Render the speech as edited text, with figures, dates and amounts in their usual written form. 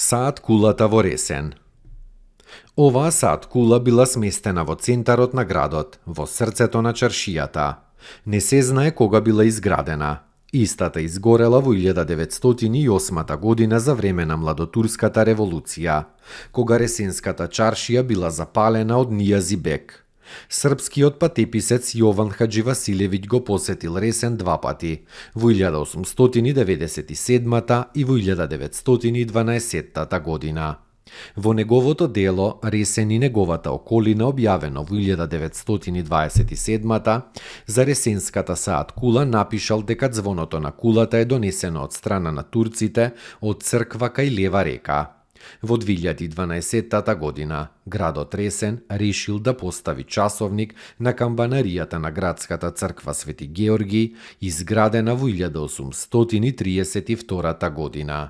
Саат кулата во Ресен. Оваа саат кула била сместена во центарот на градот, во срцето на чаршијата. Не се знае кога била изградена. Истата изгорела во 1908 година за време на Младотурската револуција, кога Ресенската чаршија била запалена од Нијази бек. Српскиот патеписец Јован Хаџивасилевиќ го посетил Ресен два пати, во 1897 и во 1912 година. Во неговото дело Ресен и неговата околина, објавено во 1927 за Ресенската саат кула, напишал дека звоното на кулата е донесено од страна на турците од црква кај лева река. Во 2012 година, градот Ресен решил да постави часовник на камбанаријата на градската црква Свети Георги, изградена во 1832 година.